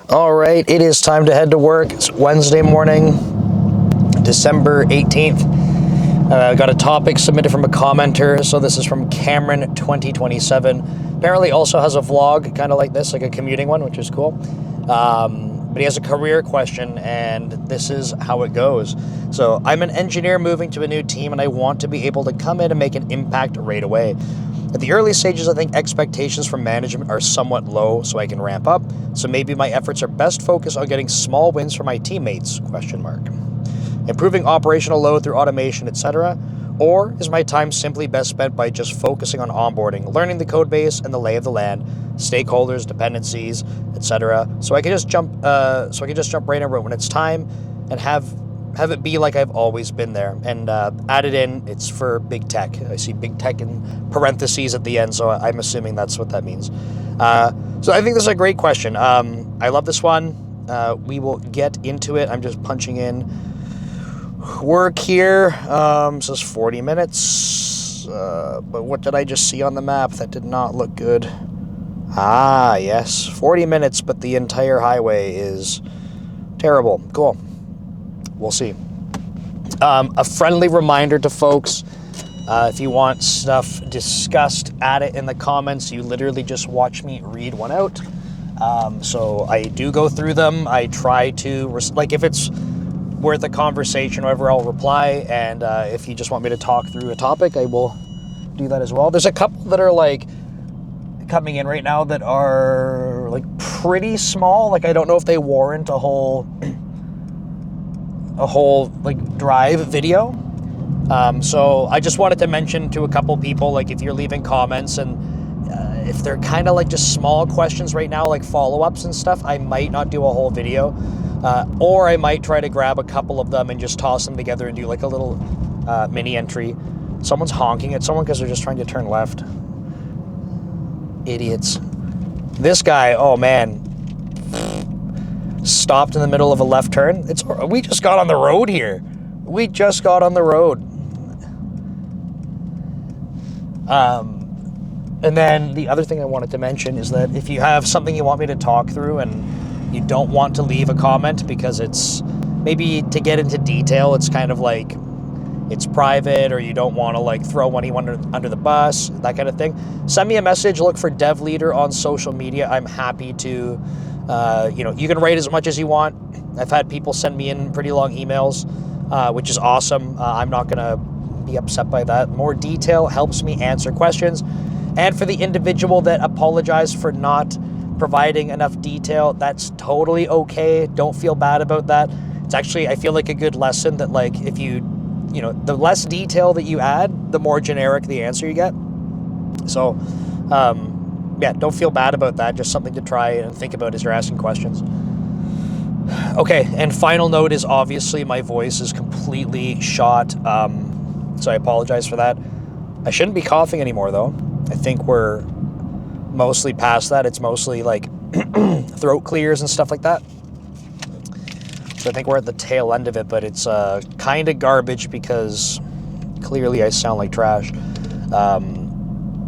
All right, it is time to head to work. It's Wednesday morning, December 18th. I got a topic submitted from a commenter, so this is from Cameron 2027. Apparently also has a vlog kind of like this, like a commuting one, which is cool. But he has a career question, and this is how it goes. So, I'm an engineer moving to a new team, and I want to be able to come in and make an impact right away. At the early stages, I think expectations from management are somewhat low, so I can ramp up. So maybe my efforts are best focused on getting small wins for my teammates, ? Improving operational load through automation, etc. Or is my time simply best spent by just focusing on onboarding, learning the code base and the lay of the land, stakeholders, dependencies, etc. So I can just jump right in when it's time and have it be like I've always been there. And added in, it's for big tech. I see big tech in parentheses at the end, so I'm assuming that's what that means. So I think this is a great question. I love this one. We will get into it. I'm just punching in work here. Says 40 minutes. But what did I just see on the map? That did not look good. Ah, yes. 40 minutes, but the entire highway is terrible. Cool. We'll see. A friendly reminder to folks, if you want stuff discussed, add it in the comments. You literally just watch me read one out. So I do go through them. I try to, if it's worth a conversation, whatever, I'll reply. And if you just want me to talk through a topic, I will do that as well. There's a couple that are coming in right now that are pretty small. I don't know if they warrant a whole drive video. So I just wanted to mention to a couple people, if you're leaving comments and if they're kind of just small questions right now, follow-ups and stuff, I might not do a whole video. Or I might try to grab a couple of them and just toss them together and do a little mini entry. Someone's honking at someone because they're just trying to turn left. Idiots. This guy, oh man, stopped in the middle of a left turn. We just got on the road here. We just got on the road. And then the other thing I wanted to mention is that if you have something you want me to talk through and you don't want to leave a comment because it's maybe to get into detail, it's kind of it's private, or you don't want to throw anyone under the bus, that kind of thing, send me a message. Look for Dev Leader on social media. I'm happy to, you can write as much as you want. I've had people send me in pretty long emails, which is awesome. I'm not going to be upset by that. More detail helps me answer questions. And for the individual that apologized for not providing enough detail, that's totally okay. Don't feel bad about that. It's actually, I feel a good lesson that if you the less detail that you add, the more generic the answer you get. So, yeah, don't feel bad about that. Just something to try and think about as you're asking questions. Okay, and final note is obviously my voice is completely shot, so I apologize for that. I shouldn't be coughing anymore, though. I think we're mostly past that. It's mostly throat clears and stuff like that. So I think we're at the tail end of it, but it's kind of garbage because clearly I sound like trash,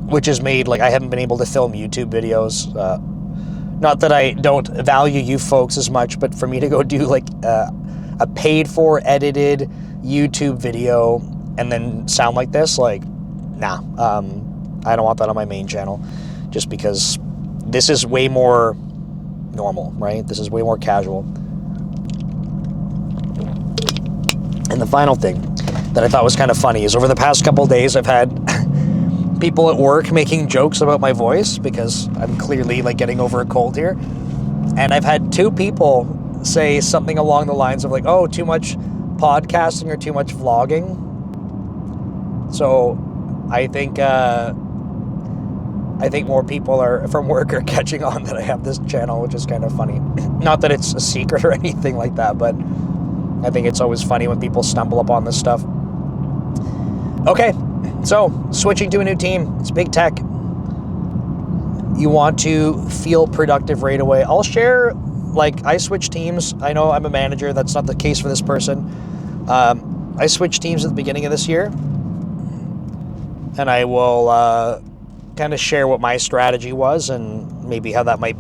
which is made I haven't been able to film YouTube videos. Not that I don't value you folks as much, but for me to go do a paid for edited YouTube video and then sound like this, nah. I don't want that on my main channel, just because this is way more normal, right? This is way more casual. And the final thing that I thought was kind of funny is over the past couple of days, I've had people at work making jokes about my voice because I'm clearly getting over a cold here. And I've had two people say something along the lines of oh, too much podcasting or too much vlogging. So I think more people from work are catching on that I have this channel, which is kind of funny. Not that it's a secret or anything like that, but I think it's always funny when people stumble upon this stuff. Okay, so switching to a new team. It's big tech. You want to feel productive right away. I'll share, I switch teams. I know I'm a manager. That's not the case for this person. I switched teams at the beginning of this year. And I will kind of share what my strategy was and maybe how that might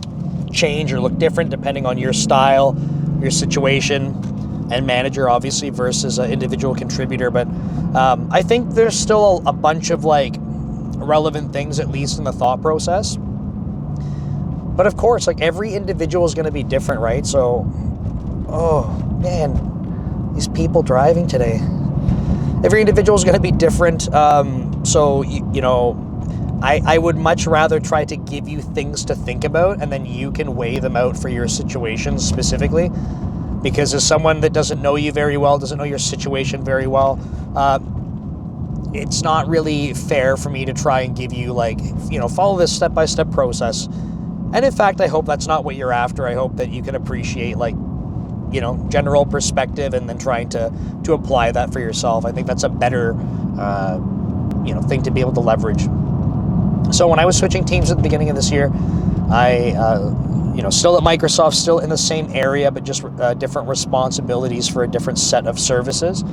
change or look different depending on your style, your situation, and manager, obviously, versus an individual contributor. But I think there's still a bunch of like relevant things, at least in the thought process. But of course, like every individual is going to be different, right? So, oh man, these people driving today. Every individual is going to be different. So, you know, I would much rather try to give you things to think about, and then you can weigh them out for your situation specifically. Because as someone that doesn't know you very well, doesn't know your situation very well, it's not really fair for me to try and give you like, you know, follow this step-by-step process. And in fact, I hope that's not what you're after. I hope that you can appreciate like, you know, general perspective and then trying to apply that for yourself. I think that's a better, you know, thing to be able to leverage. So when I was switching teams at the beginning of this year, I, you know, still at Microsoft, still in the same area, but just different responsibilities for a different set of services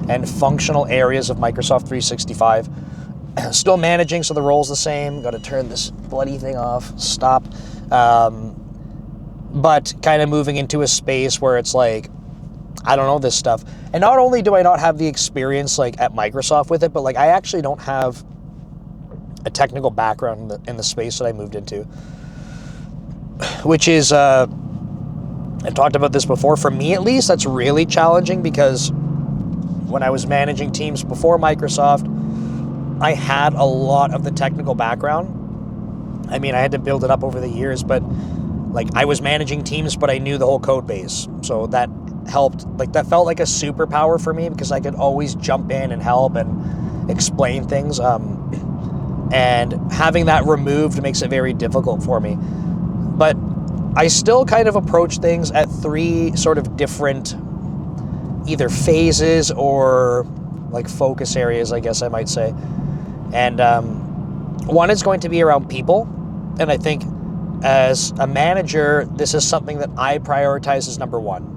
and functional areas of Microsoft 365. Still managing, so the role's the same. Got to turn this bloody thing off. Stop. But kind of moving into a space where it's like, I don't know this stuff. And not only do I not have the experience like at Microsoft with it, but like I actually don't have a technical background in the space that I moved into. Which is, I've talked about this before, for me at least, that's really challenging because when I was managing teams before Microsoft, I had a lot of the technical background. I mean, I had to build it up over the years, but like I was managing teams, but I knew the whole code base. So that helped, like that felt like a superpower for me because I could always jump in and help and explain things. And having that removed makes it very difficult for me. But I still kind of approach things at three sort of different either phases or like focus areas, I guess I might say. And one is going to be around people. And I think as a manager, this is something that I prioritize as number one.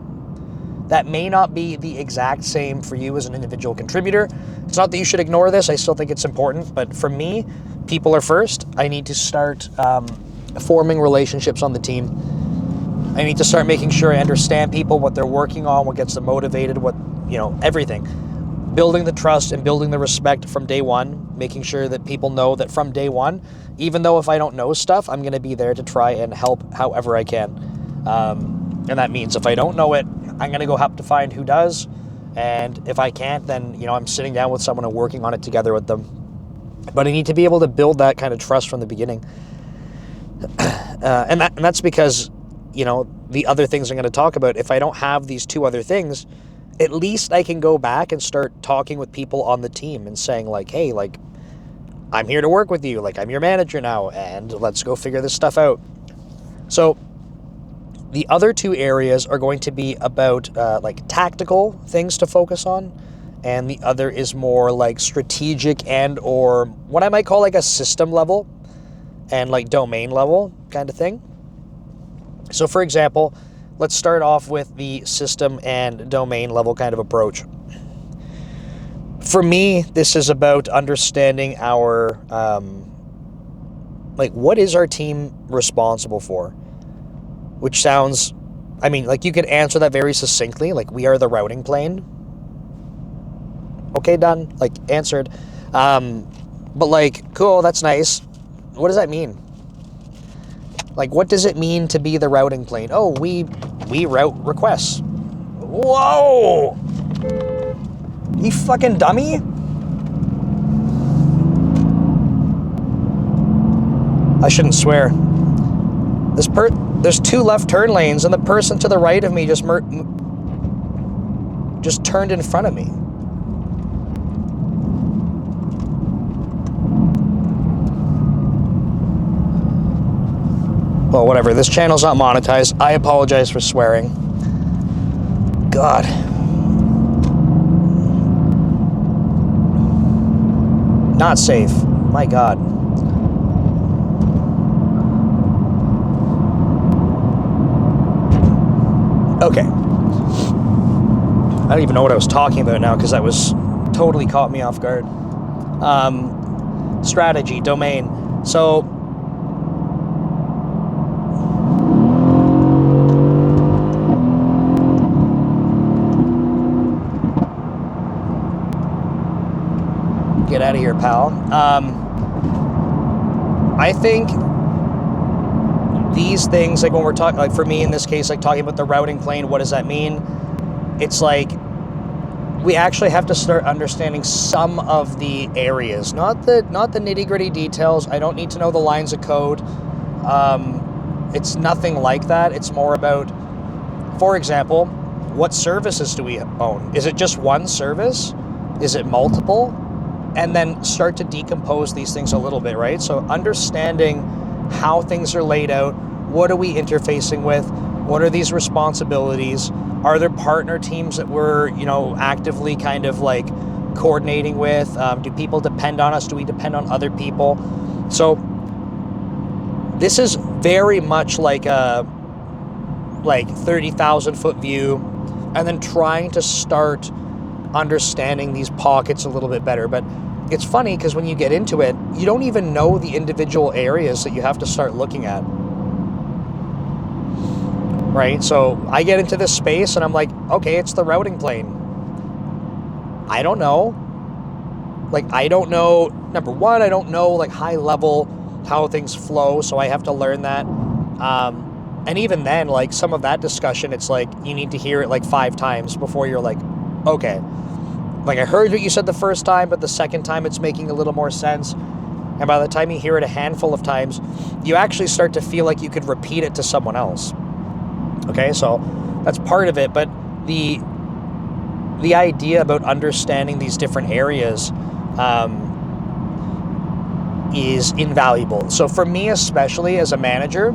That may not be the exact same for you as an individual contributor. It's not that you should ignore this. I still think it's important. But for me, people are first. I need to start forming relationships on the team. I need to start making sure I understand people, what they're working on, what gets them motivated, what, you know, everything. Building the trust and building the respect from day one, making sure that people know that from day one, even though if I don't know stuff, I'm going to be there to try and help however I can. And that means if I don't know it, I'm going to go help to find who does. And if I can't, then, you know, I'm sitting down with someone and working on it together with them. But I need to be able to build that kind of trust from the beginning. And that's because, you know, the other things I'm going to talk about, if I don't have these two other things, at least I can go back and start talking with people on the team and saying like, hey, like, I'm here to work with you. Like, I'm your manager now, and let's go figure this stuff out. So the other two areas are going to be about like tactical things to focus on. And the other is more like strategic and or what I might call like a system level and like domain level kind of thing. So for example, let's start off with the system and domain level kind of approach. For me, this is about understanding our, like what is our team responsible for? Which sounds, I mean, like you could answer that very succinctly, like we are the routing plane. Okay, done, like answered. But like, cool, that's nice. What does that mean? Like, what does it mean to be the routing plane? Oh, we route requests. Whoa! You fucking dummy? I shouldn't swear. There's two left turn lanes, and the person to the right of me just turned in front of me. Well, whatever. This channel's not monetized. I apologize for swearing. God. Not safe. My God. Okay. I don't even know what I was talking about now because that was totally caught me off guard. Strategy, domain. So get out of here, pal. I think these things, like when we're talking, like for me in this case, like talking about the routing plane, what does that mean? It's like we actually have to start understanding some of the areas, not the nitty-gritty details. I don't need to know the lines of code. It's nothing like that. It's more about, for example, what services do we own? Is it just one service? Is it multiple? And then start to decompose these things a little bit, right? So understanding how things are laid out, what are we interfacing with? What are these responsibilities? Are there partner teams that we're, actively kind of like coordinating with? Do people depend on us? Do we depend on other people? So this is very much like a 30,000 foot view, and then trying to start understanding these pockets a little bit better. But it's funny because when you get into it, you don't even know the individual areas that you have to start looking at. Right? So I get into this space and I'm like, okay, it's the routing plane. I don't know. I don't know, number one, I don't know high level how things flow, so I have to learn that. And even then, some of that discussion, it's you need to hear it 5 times before you're okay. I heard what you said the first time, but the second time it's making a little more sense. And by the time you hear it a handful of times, you actually start to feel like you could repeat it to someone else. Okay, so that's part of it, but the idea about understanding these different areas is invaluable. So for me, especially as a manager,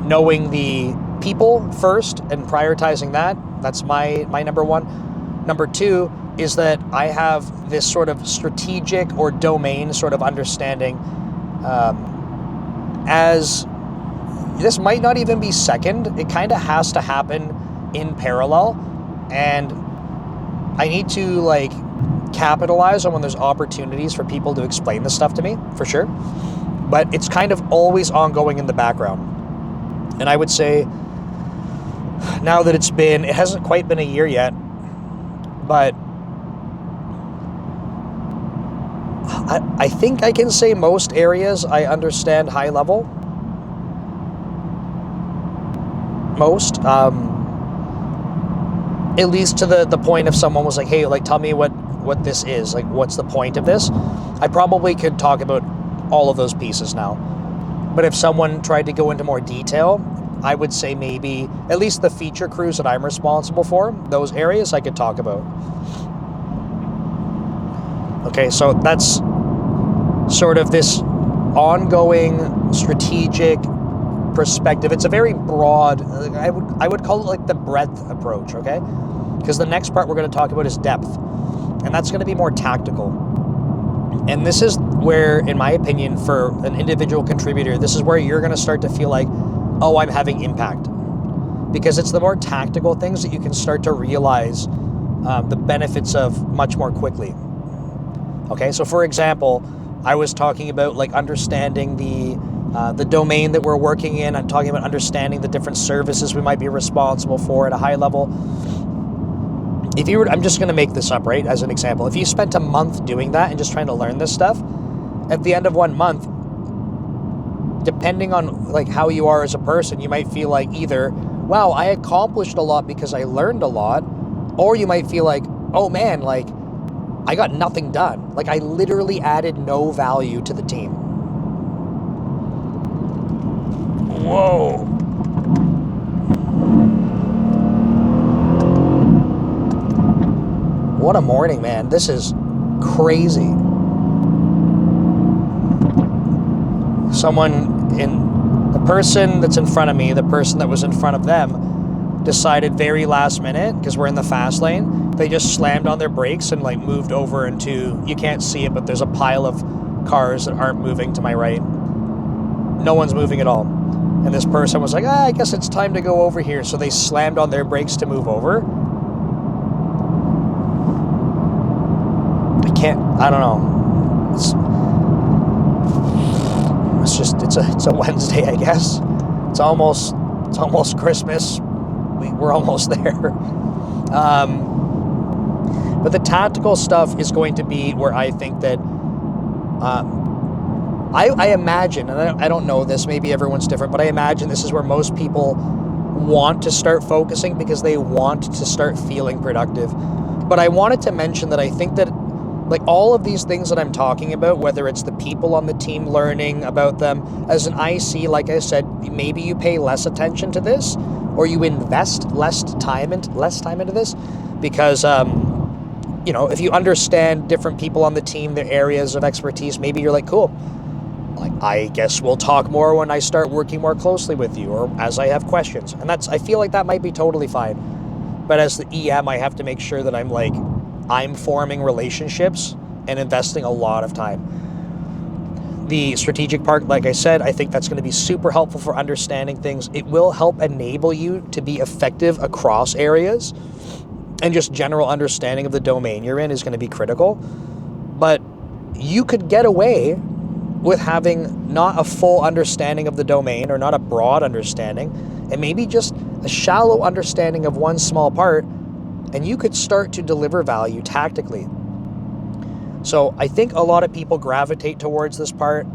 knowing the people first and prioritizing that's my number one. Number two is that I have this sort of strategic or domain sort of understanding as this might not even be second. It kind of has to happen in parallel, and I need to capitalize on when there's opportunities for people to explain this stuff to me, for sure. But it's kind of always ongoing in the background. And I would say now that it hasn't quite been a year yet, but I think I can say most areas I understand high level. Most, at least to the point if someone was hey, tell me what this is, what's the point of this? I probably could talk about all of those pieces now. But if someone tried to go into more detail, I would say maybe at least the feature crews that I'm responsible for, those areas I could talk about. Okay, so that's sort of this ongoing strategic perspective. It's a very broad, I would call it the breadth approach, okay? Because the next part we're going to talk about is depth, and that's going to be more tactical. And this is where, in my opinion, for an individual contributor, this is where you're going to start to feel oh, I'm having impact. Because it's the more tactical things that you can start to realize the benefits of much more quickly. Okay, so for example, I was talking about understanding the domain that we're working in. I'm talking about understanding the different services we might be responsible for at a high level. If you were, I'm just going to make this up, right, as an example. If you spent a month doing that and just trying to learn this stuff, at the end of 1 month, depending on how you are as a person, you might feel either, wow, I accomplished a lot because I learned a lot, or you might feel oh man, I got nothing done. I literally added no value to the team. Whoa. What a morning, man. This is crazy. The person that's in front of me, the person that was in front of them, decided very last minute, because we're in the fast lane, they just slammed on their brakes and moved over into, you can't see it, but there's a pile of cars that aren't moving to my right. No one's moving at all. And this person was I guess it's time to go over here. So they slammed on their brakes to move over. I don't know. It's a Wednesday, I guess. It's almost Christmas. We're almost there. But the tactical stuff is going to be where I think that I imagine, and I don't know this, maybe everyone's different, but I imagine this is where most people want to start focusing because they want to start feeling productive. But I wanted to mention that I think that like all of these things that I'm talking about, whether it's the people on the team learning about them, as an IC, like I said, maybe you pay less attention to this or you invest less time into this because, if you understand different people on the team, their areas of expertise, maybe you're like, cool, like, I guess we'll talk more when I start working more closely with you or as I have questions. And I feel like that might be totally fine. But as the EM, I have to make sure that I'm forming relationships and investing a lot of time. The strategic part, like I said, I think that's going to be super helpful for understanding things. It will help enable you to be effective across areas, and just general understanding of the domain you're in is going to be critical. But you could get away with having not a full understanding of the domain or not a broad understanding, and maybe just a shallow understanding of one small part, and you could start to deliver value tactically. So I think a lot of people gravitate towards this part.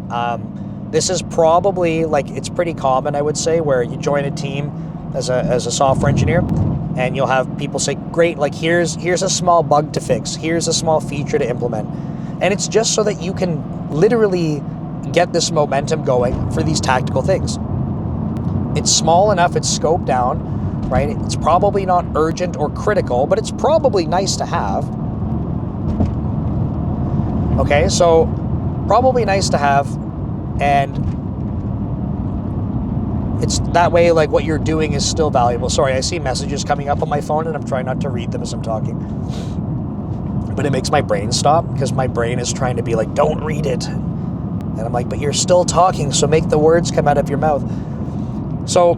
This is probably, it's pretty common, I would say, where you join a team as a software engineer, and you'll have people say, great, here's a small bug to fix, here's a small feature to implement. And it's just so that you can literally get this momentum going for these tactical things. It's small enough, it's scoped down, right? It's probably not urgent or critical, but it's probably nice to have. Okay, so probably nice to have, and it's that way, what you're doing is still valuable. Sorry, I see messages coming up on my phone and I'm trying not to read them as I'm talking. But it makes my brain stop because my brain is trying to be like, don't read it. And I'm like, but you're still talking, so make the words come out of your mouth. So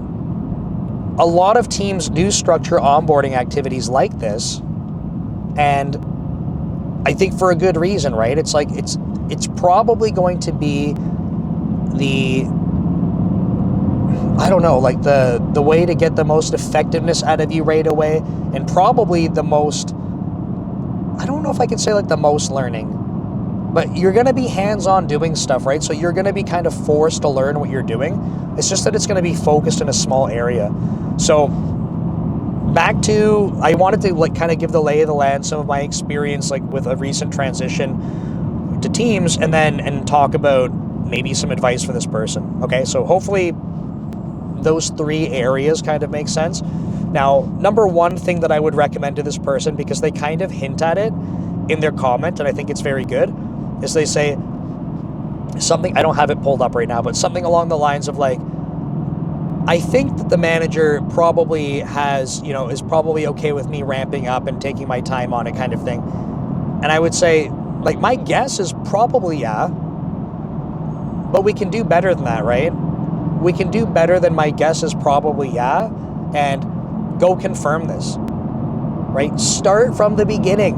a lot of teams do structure onboarding activities like this, and I think for a good reason, right? It's probably going to be the way to get the most effectiveness out of you right away, and probably the most, I don't know if I could say the most learning, but you're going to be hands-on doing stuff, right? So you're going to be kind of forced to learn what you're doing. It's just that it's going to be focused in a small area. So back to, I wanted to kind of give the lay of the land, some of my experience with a recent transition to teams, and talk about maybe some advice for this person. Okay, so hopefully those three areas kind of make sense. Now, number one thing that I would recommend to this person, because they kind of hint at it in their comment, and I think it's very good, is they say something, I don't have it pulled up right now, but something along the lines of I think that the manager probably is probably okay with me ramping up and taking my time on it, kind of thing. And I would say, my guess is probably yeah, but we can do better than that, right? We can do better than my guess is probably yeah, and go confirm this, right? Start from the beginning.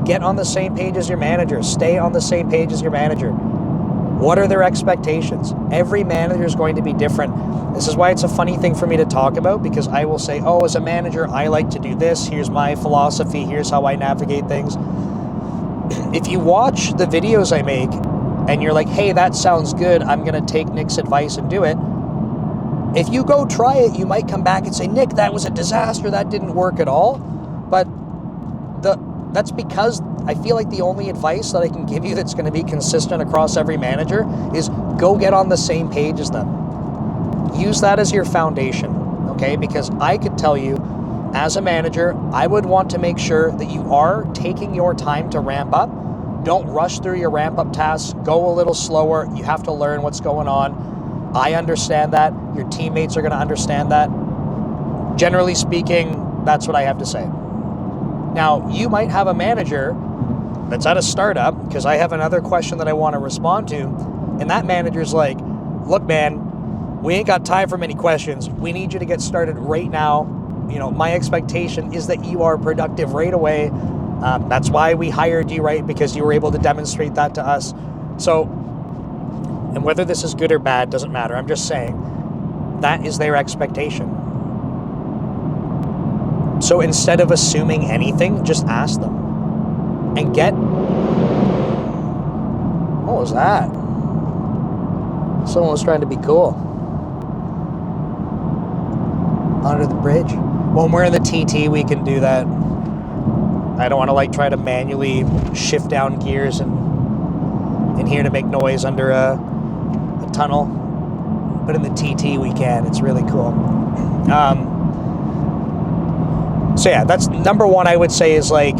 Get on the same page as your manager. Stay on the same page as your manager. What are their expectations? Every manager is going to be different. This is why it's a funny thing for me to talk about, because I will say, as a manager, I like to do this. Here's my philosophy. Here's how I navigate things. If you watch the videos I make and you're like, hey, that sounds good, I'm going to take Nick's advice and do it. If you go try it, you might come back and say, Nick, that was a disaster. That didn't work at all. But that's because I feel like the only advice that I can give you that's going to be consistent across every manager is go get on the same page as them. Use that as your foundation, okay? Because I could tell you, as a manager, I would want to make sure that you are taking your time to ramp up. Don't rush through your ramp up tasks. Go a little slower. You have to learn what's going on. I understand that. Your teammates are going to understand that. Generally speaking, that's what I have to say. Now, you might have a manager that's at a startup, because I have another question that I want to respond to, and that manager's like, look, man, we ain't got time for many questions. We need you to get started right now. My expectation is that you are productive right away. That's why we hired you, right? Because you were able to demonstrate that to us. So, and whether this is good or bad doesn't matter. I'm just saying that is their expectation. So instead of assuming anything, just ask them. And what was that? Someone was trying to be cool. Under the bridge. When we're in the TT, we can do that. I don't want to like try to manually shift down gears and in here to make noise under a tunnel. But in the TT we can. It's really cool. So yeah, that's number one. I would say is like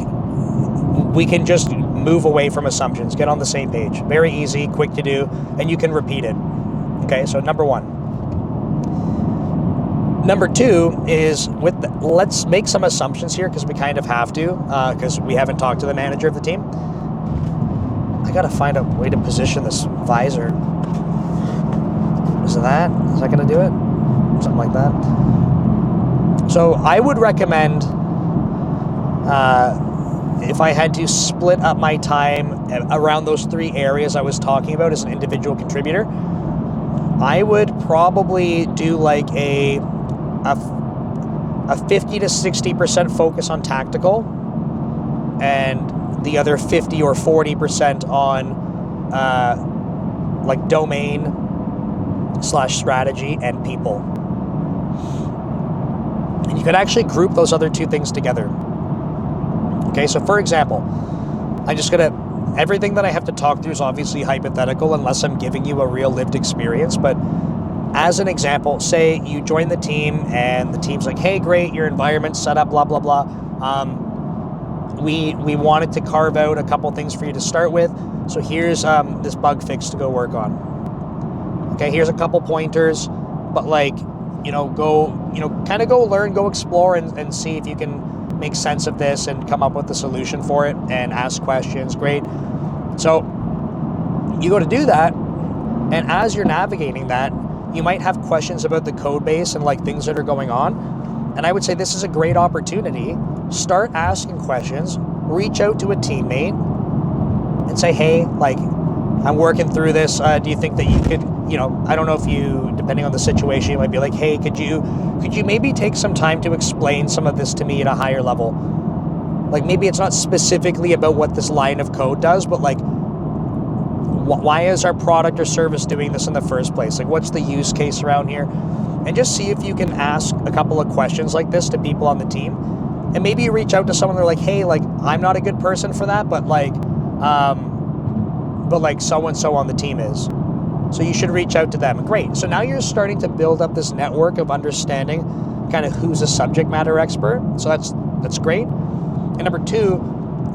we can just move away from assumptions. Get on the same page. Very easy, quick to do, and you can repeat it. Okay, so number one. Number two is let's make some assumptions here because we kind of have to because we haven't talked to the manager of the team. I gotta find a way to position this visor. Is that gonna do it? Something like that. So I would recommend if I had to split up my time around those three areas I was talking about as an individual contributor, I would probably do like a 50 to 60% focus on tactical and the other 50 or 40% on like domain / strategy and people. And you could actually group those other two things together. Okay, so for example, everything that I have to talk through is obviously hypothetical unless I'm giving you a real lived experience, but as an example, say you join the team and the team's like, hey, great, your environment's set up, blah, blah, blah. We wanted to carve out a couple things for you to start with. So here's this bug fix to go work on. Okay, here's a couple pointers, but like, go learn, go explore and see if you can make sense of this and come up with a solution for it and ask questions. Great. So you go to do that, and as you're navigating that, you might have questions about the code base and like things that are going on. And I would say this is a great opportunity. Start asking questions, reach out to a teammate and say, hey, like, I'm working through this. Do you think that you could, I don't know if you, depending on the situation, you might be like, hey, could you maybe take some time to explain some of this to me at a higher level? Like maybe it's not specifically about what this line of code does, but like, why is our product or service doing this in the first place? Like, what's the use case around here? And just see if you can ask a couple of questions like this to people on the team. And maybe you reach out to someone, they're like, hey, like, I'm not a good person for that, but like so-and-so on the team is. So you should reach out to them. Great. So now you're starting to build up this network of understanding kind of who's a subject matter expert. So that's great. And number two,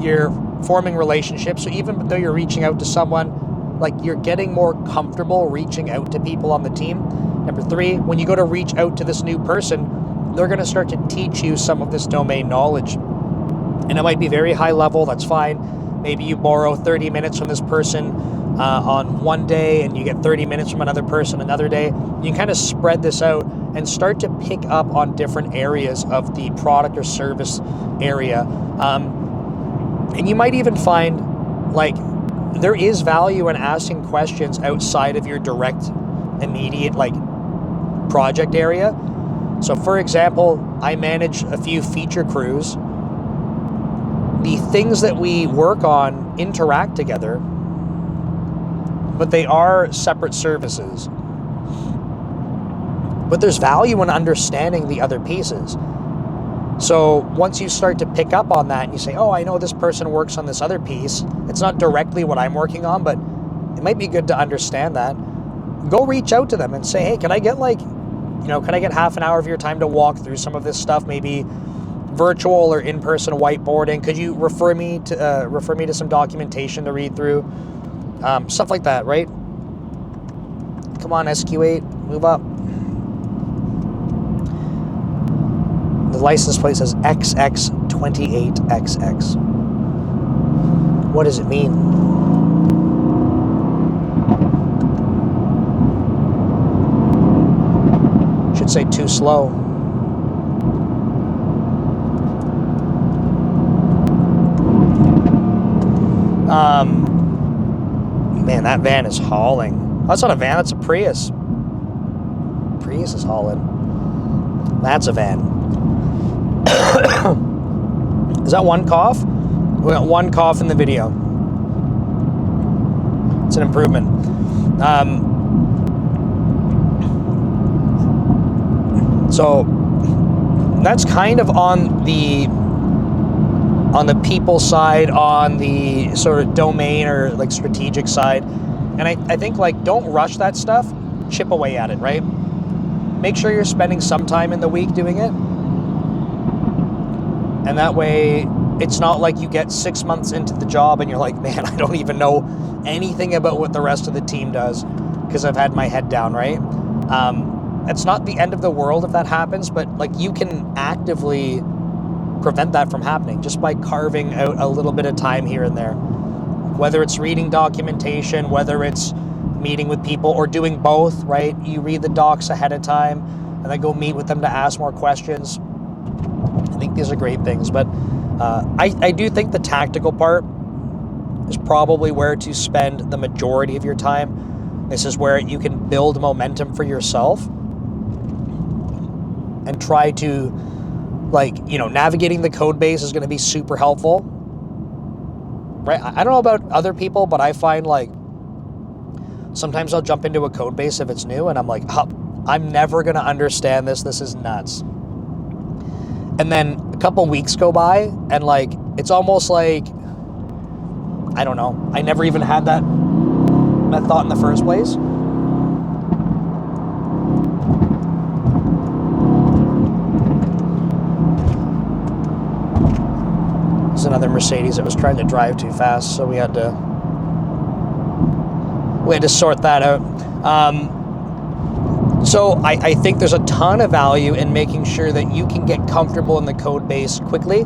you're forming relationships. So even though you're reaching out to someone, like you're getting more comfortable reaching out to people on the team. Number three, when you go to reach out to this new person, they're going to start to teach you some of this domain knowledge. And it might be very high level, that's fine. Maybe you borrow 30 minutes from this person on one day and you get 30 minutes from another person another day. You can kind of spread this out and start to pick up on different areas of the product or service area. And you might even find like there is value in asking questions outside of your direct, immediate like project area. So for example, I manage a few feature crews. The things that we work on interact together, but they are separate services. But there's value in understanding the other pieces. So once you start to pick up on that and you say, oh, I know this person works on this other piece. It's not directly what I'm working on, but it might be good to understand that. Go reach out to them and say, hey, can I get half an hour of your time to walk through some of this stuff, maybe virtual or in-person whiteboarding? Could you refer me to some documentation to read through? Stuff like that, right? Come on, SQ8, move up. The license plate says XX28XX. What does it mean? Should say too slow. Man, that van is hauling. That's not a van, that's a Prius. Prius is hauling. That's a van. Is that one cough? We got one cough in the video. It's an improvement. So that's kind of on the people side, on the sort of domain or like strategic side. And I think like don't rush that stuff, chip away at it, right? Make sure you're spending some time in the week doing it. And that way it's not like you get 6 months into the job and you're like, man, I don't even know anything about what the rest of the team does because I've had my head down, right? It's not the end of the world if that happens, but like you can actively prevent that from happening just by carving out a little bit of time here and there. Whether it's reading documentation, whether it's meeting with people, or doing both, right? You read the docs ahead of time and then go meet with them to ask more questions. I think these are great things, but I do think the tactical part is probably where to spend the majority of your time. This is where you can build momentum for yourself and try to, like, you know, navigating the code base is going to be super helpful, right? I don't know about other people, but I find like sometimes I'll jump into a code base if it's new and I'm like, oh, I'm never going to understand this. This is nuts. And then a couple weeks go by and like, it's almost like, I don't know, I never even had that thought in the first place. There's another Mercedes that was trying to drive too fast, so we had to sort that out. So I think there's a ton of value in making sure that you can get comfortable in the code base quickly.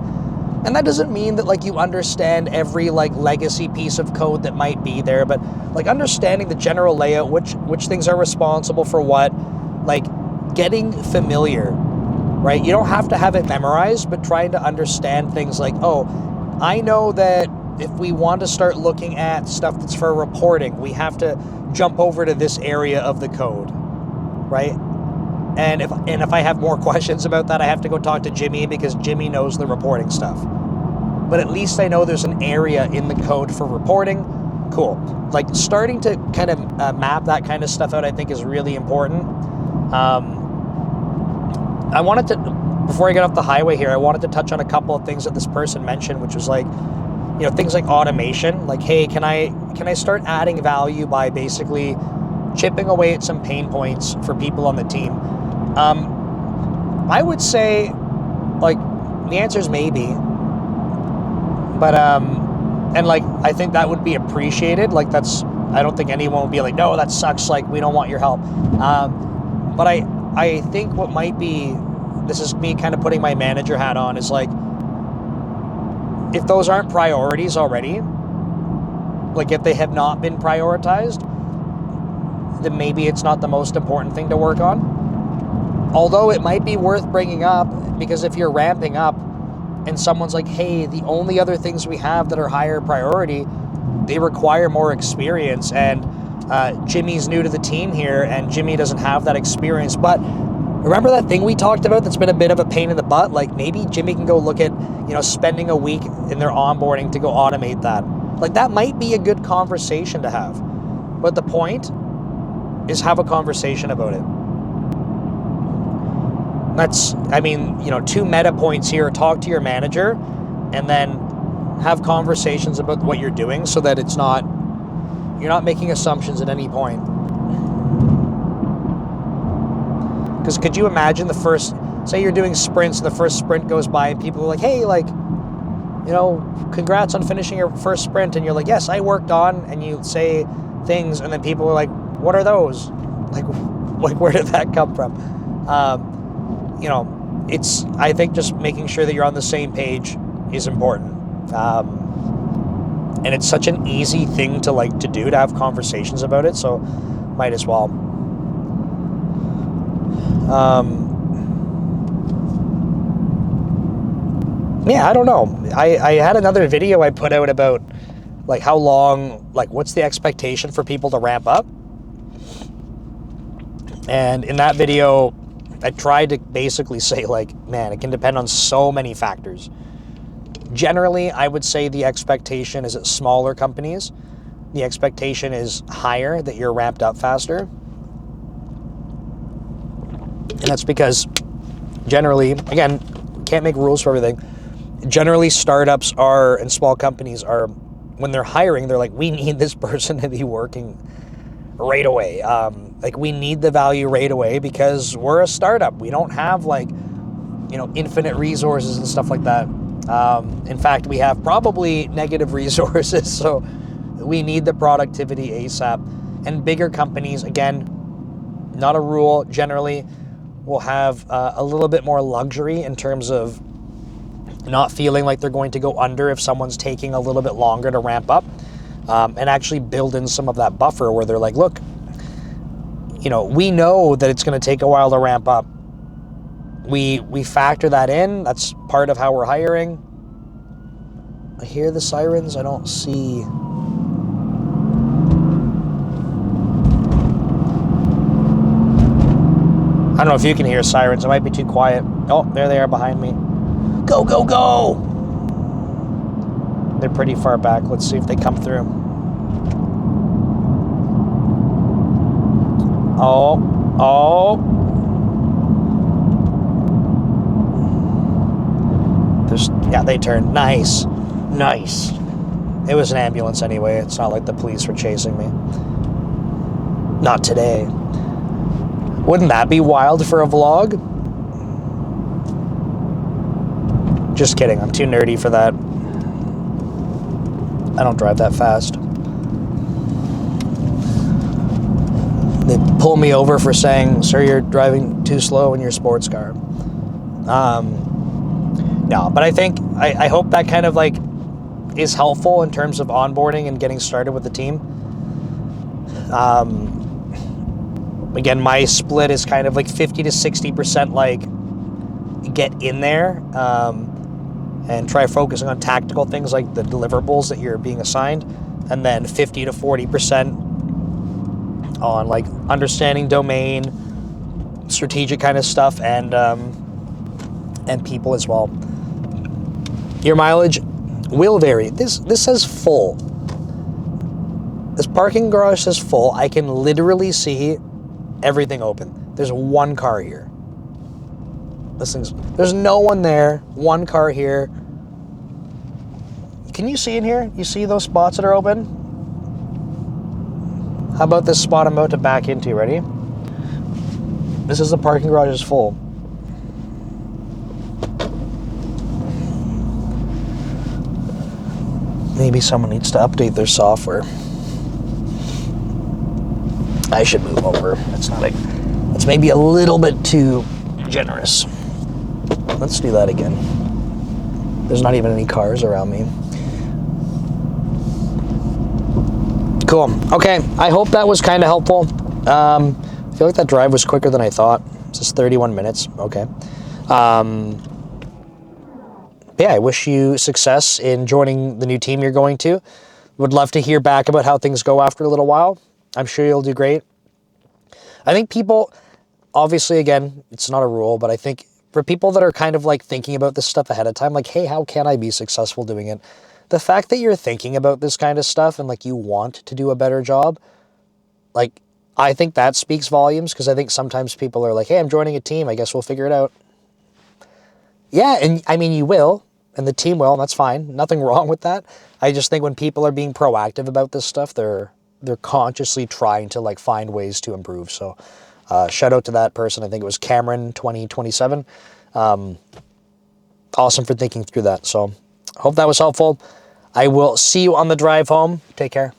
And that doesn't mean that like you understand every like legacy piece of code that might be there, but like understanding the general layout, which things are responsible for what, like getting familiar, right? You don't have to have it memorized, but trying to understand things like, oh, I know that if we want to start looking at stuff that's for reporting, we have to jump over to this area of the code, right? And if I have more questions about that, I have to go talk to Jimmy because Jimmy knows the reporting stuff. But at least I know there's an area in the code for reporting. Cool. Like starting to kind of map that kind of stuff out, I think is really important. I wanted to, before I get off the highway here, I wanted to touch on a couple of things that this person mentioned, which was like, you know, things like automation. Like, hey, can I start adding value by basically chipping away at some pain points for people on the team? I would say, like, the answer is maybe. But, and like, I think that would be appreciated. Like, I don't think anyone would be like, no, that sucks. Like, we don't want your help. But I think what might be, this is me kind of putting my manager hat on, is like, if those aren't priorities already, like if they have not been prioritized, then maybe it's not the most important thing to work on. Although it might be worth bringing up, because if you're ramping up and someone's like, hey, the only other things we have that are higher priority, they require more experience, and Jimmy's new to the team here and Jimmy doesn't have that experience. But remember that thing we talked about that's been a bit of a pain in the butt? Like maybe Jimmy can go look at, you know, spending a week in their onboarding to go automate that. Like that might be a good conversation to have. But the point is have a conversation about it. That's, I mean, you know, 2 meta points here. Talk to your manager and then have conversations about what you're doing so that it's not, you're not making assumptions at any point. Because could you imagine the first, say you're doing sprints and the first sprint goes by and people are like, hey, like, you know, congrats on finishing your first sprint. And you're like, yes, I worked on, and you say things and then people are like, what are those? Like where did that come from? You know, it's, I think just making sure that you're on the same page is important. And it's such an easy thing to like to do, to have conversations about it. So might as well. Yeah, I don't know. I had another video I put out about like how long, like what's the expectation for people to ramp up. And in that video, I tried to basically say, like, man, it can depend on so many factors. Generally, I would say the expectation is at smaller companies. The expectation is higher that you're ramped up faster. And that's because generally, again, can't make rules for everything. Generally, startups are, and small companies are, when they're hiring, they're like, we need this person to be working right away. Like, we need the value right away because we're a startup. We don't have, like, infinite resources and stuff like that. In fact, we have probably negative resources, so we need the productivity ASAP. And bigger companies, again, not a rule, generally will have a little bit more luxury in terms of not feeling like they're going to go under if someone's taking a little bit longer to ramp up, and actually build in some of that buffer where they're like, look, we know that it's going to take a while to ramp up. We factor that in. That's part of how we're hiring. I hear the sirens. I don't see. I don't know if you can hear sirens. It might be too quiet. Oh, there they are behind me. Go, go, go! They're pretty far back. Let's see if they come through. Oh. They turned. Nice. It was an ambulance anyway. It's not like the police were chasing me. Not today. Wouldn't that be wild for a vlog? Just kidding. I'm too nerdy for that. I don't drive that fast. They pull me over for saying, sir, you're driving too slow in your sports car. No, but I think, I hope that kind of like is helpful in terms of onboarding and getting started with the team. Again, my split is kind of like 50 to 60% like get in there and try focusing on tactical things like the deliverables that you're being assigned, and then 50 to 40% on like understanding domain, strategic kind of stuff, and people as well. Your mileage will vary. This says full. This parking garage says full. I can literally see everything open. There's one car here. There's no one there. One car here. Can you see in here? You see those spots that are open? How about this spot I'm about to back into? Ready? This is the parking garage is full. Maybe someone needs to update their software. I should move over. That's maybe a little bit too generous. Let's do that again. There's not even any cars around me. Cool. Okay, I hope that was kind of helpful. I feel like that drive was quicker than I thought. It's just 31 minutes. Okay. Yeah, I wish you success in joining the new team you're going to. Would love to hear back about how things go after a little while. I'm sure you'll do great. I think people, obviously, again, it's not a rule, but I think for people that are kind of like thinking about this stuff ahead of time, like, hey, how can I be successful doing it? The fact that you're thinking about this kind of stuff and like you want to do a better job, like, I think that speaks volumes, because I think sometimes people are like, hey, I'm joining a team. I guess we'll figure it out. Yeah, and I mean, you will, and the team will, and that's fine. Nothing wrong with that. I just think when people are being proactive about this stuff, they're consciously trying to like find ways to improve. So shout out to that person. I think it was Cameron 2027. Awesome for thinking through that. So hope that was helpful. I will see you on the drive home. Take care.